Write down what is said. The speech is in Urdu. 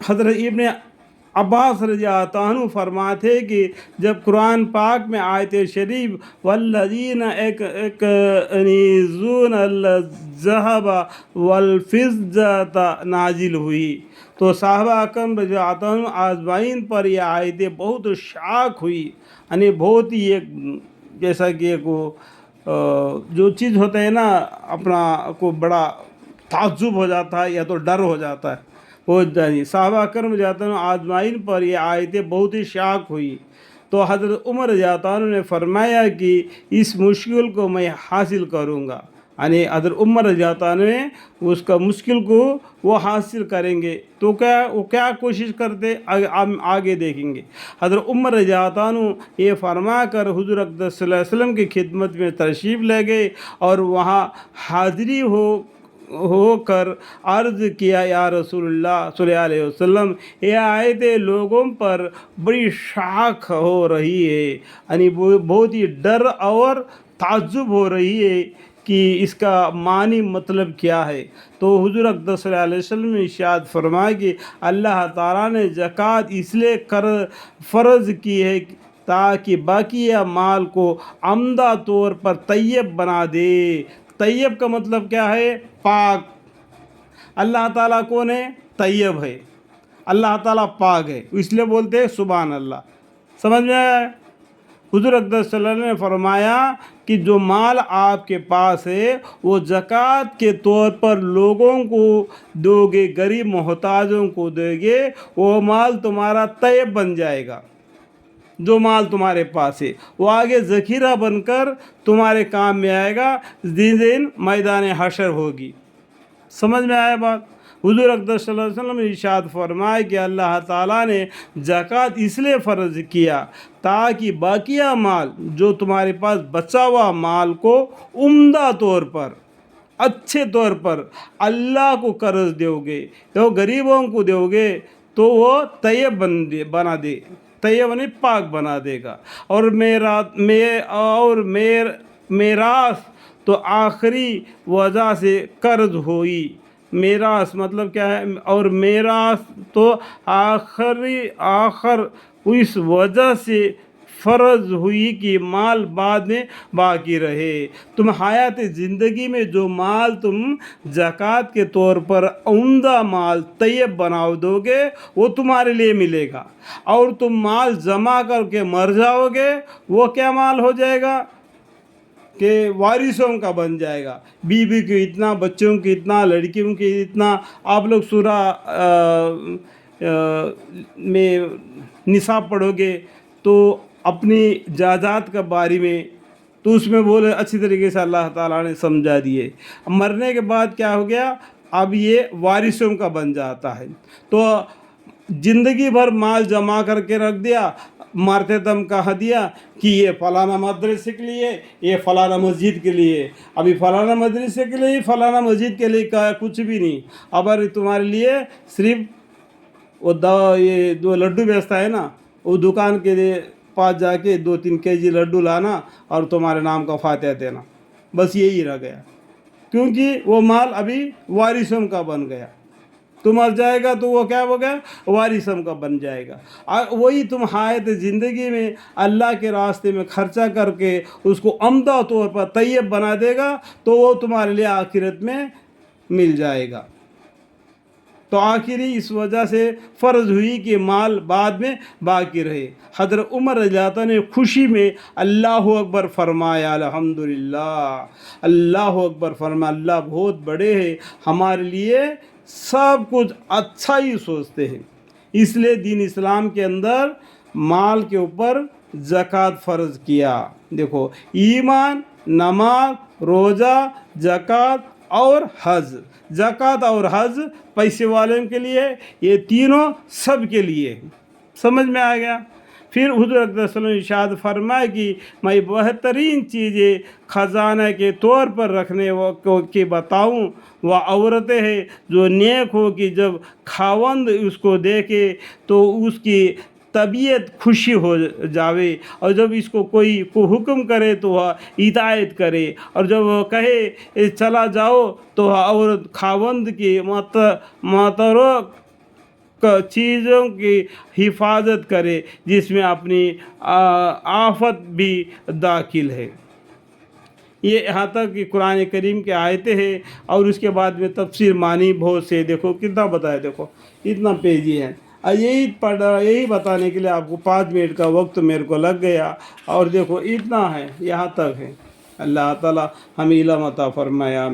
حضرت ابن عباس رضی اللہ عنہ فرماتے کہ جب قرآن پاک میں آیت شریف والذین یکنزون الذهب والفضة نازل ہوئی تو صحابہ اکرم رضی اللہ عنہ آزمائن پر یہ آیتیں بہت شاک ہوئی، یعنی بہت ہی ایک جیسا کہ ایک جو چیز ہوتا ہے نا اپنا کو بڑا تعجب ہو جاتا ہے یا تو ڈر ہو جاتا ہے، وہ صحابہ اکرم رضی اللہ عنہ آزمائن پر یہ آیتیں بہت ہی شاک ہوئی تو حضرت عمر رضی اللہ عنہ نے فرمایا کہ اس مشکل کو میں حاصل کروں گا، یعنی حضرت عمر رضی اللہ عنہ نے اس کا مشکل کو وہ حاصل کریں گے تو وہ کیا کوشش کرتے آگے دیکھیں گے۔ حضرت عمر رضی اللہ عنہ یہ فرما کر حضور اقدس صلی اللہ علیہ وسلم کی خدمت میں تشریف لے گئے اور وہاں حاضری ہو کر عرض کیا یا رسول اللہ صلی اللہ علیہ وسلم یہ آیتیں لوگوں پر بڑی شاک ہو رہی ہے، یعنی بہت ہی ڈر اور تعجب ہو رہی ہے کہ اس کا معنی مطلب کیا ہے۔ تو حضور اقدس صلی اللہ علیہ وسلم نے ارشاد فرمایا کہ اللہ تعالیٰ نے زکوٰۃ اس لیے فرض کی ہے تاکہ باقیہ مال کو عمدہ طور پر طیب بنا دے۔ طیب کا مطلب کیا ہے؟ پاک۔ اللہ تعالیٰ کون ہے؟ طیب ہے، اللہ تعالیٰ پاک ہے، اس لیے بولتے ہیں سبحان اللہ۔ سمجھ میں آیا؟ حضور اقدس صلی اللہ علیہ وسلم نے فرمایا کہ جو مال آپ کے پاس ہے وہ زکوٰۃ کے طور پر لوگوں کو دو گے، غریب محتاجوں کو دو گے، وہ مال تمہارا طیب بن جائے گا۔ جو مال تمہارے پاس ہے وہ آگے ذخیرہ بن کر تمہارے کام میں آئے گا، دن میدان حشر ہوگی۔ سمجھ میں آیا بات؟ حضور اقدس صلی اللہ علیہ وسلم نے ارشاد فرمایا کہ اللہ تعالیٰ نے زکوٰۃ اس لیے فرض کیا تاکہ باقیہ مال جو تمہارے پاس بچا ہوا مال کو عمدہ طور پر، اچھے طور پر اللہ کو قرض دو گے تو غریبوں کو دو گے تو وہ طیب بنا دے، طیب یعنی پاک بنا دے گا۔ اور میراث تو آخری وجہ سے قرض ہوئی۔ میراث مطلب کیا ہے؟ اور میراث تو آخر اس وجہ سے فرض ہوئی کہ مال بعد میں باقی رہے۔ تم حیات زندگی میں جو مال تم زکوٰۃ کے طور پر عمدہ مال طیب بناؤ دو گے وہ تمہارے لیے ملے گا، اور تم مال جمع کر کے مر جاؤ گے وہ کیا مال ہو جائے گا کہ وارثوں کا بن جائے گا، بیوی کو اتنا، بچوں کی اتنا، لڑکیوں کی اتنا۔ آپ لوگ سورہ میں نصاب پڑھو گے تو اپنی جائیداد کے بارے میں تو اس میں بولے اچھی طریقے سے اللہ تعالیٰ نے سمجھا دیے۔ مرنے کے بعد کیا ہو گیا؟ اب یہ وارثوں کا بن جاتا ہے۔ تو زندگی بھر مال جمع کر کے رکھ دیا، مارتے دم کہا دیا کہ یہ فلانا مدرسے کے لیے، یہ فلانا مسجد کے لیے۔ ابھی فلانا مدرسے کے لیے، فلانا مسجد کے لیے کچھ بھی نہیں، اب تمہارے لیے صرف وہ یہ جو لڈو بیچتا ہے نا وہ دکان کے پاس جا کے 2-3 kg لڈو لانا اور تمہارے نام کا فاتحہ دینا، بس یہی رہ گیا، کیونکہ وہ مال ابھی وارثوں کا بن گیا۔ تم مر جائے گا تو وہ کیا ہو گیا؟ وارثوں کا بن جائے گا۔ وہی تم حیات زندگی میں اللہ کے راستے میں خرچہ کر کے اس کو عمدہ طور پر طیب بنا دے گا تو وہ تمہارے لیے آخرت میں مل جائے گا۔ تو آخری اس وجہ سے فرض ہوئی کہ مال بعد میں باقی رہے۔ حضرت عمر رضی اللہ عنہ نے خوشی میں اللہ اکبر فرمایا، الحمدللہ، اللہ اکبر فرمایا، اللہ بہت بڑے ہیں، ہمارے لیے سب کچھ اچھا ہی سوچتے ہیں۔ اس لیے دین اسلام کے اندر مال کے اوپر زکوٰۃ فرض کیا۔ دیکھو، ایمان، نماز، روزہ، زکوٰۃ اور حج۔ زکوٰۃ اور حج پیسے والوں کے لیے، یہ تینوں سب کے لیے۔ سمجھ میں آ گیا؟ پھر حضور اقدس صلی اللہ علیہ وسلم نے ارشاد فرمایا کہ میں بہترین چیزیں خزانہ کے طور پر رکھنے کی بتاؤں، وہ عورتیں ہیں جو نیک ہو کہ جب خاوند اس کو دیکھے تو اس کی طبیعت خوشی ہو جاوے، اور جب اس کو کوئی حکم کرے تو وہ اطاعت کرے، اور جب وہ کہے چلا جاؤ تو عورت خاوند کی چیزوں کی حفاظت کرے جس میں اپنی آفت بھی داخل ہے۔ یہ یہاں تک کہ قرآن کریم کے آیتیں ہیں، اور اس کے بعد میں تفسیر معنی بہت سے، دیکھو کتنا بتایا، دیکھو اتنا پیجی ہے، اور یہی بتانے کے لیے آپ کو 5 منٹ کا وقت میرے کو لگ گیا، اور دیکھو اتنا ہے، یہاں تک ہے۔ اللہ تعالی ہمیں علم عطا فرمایا۔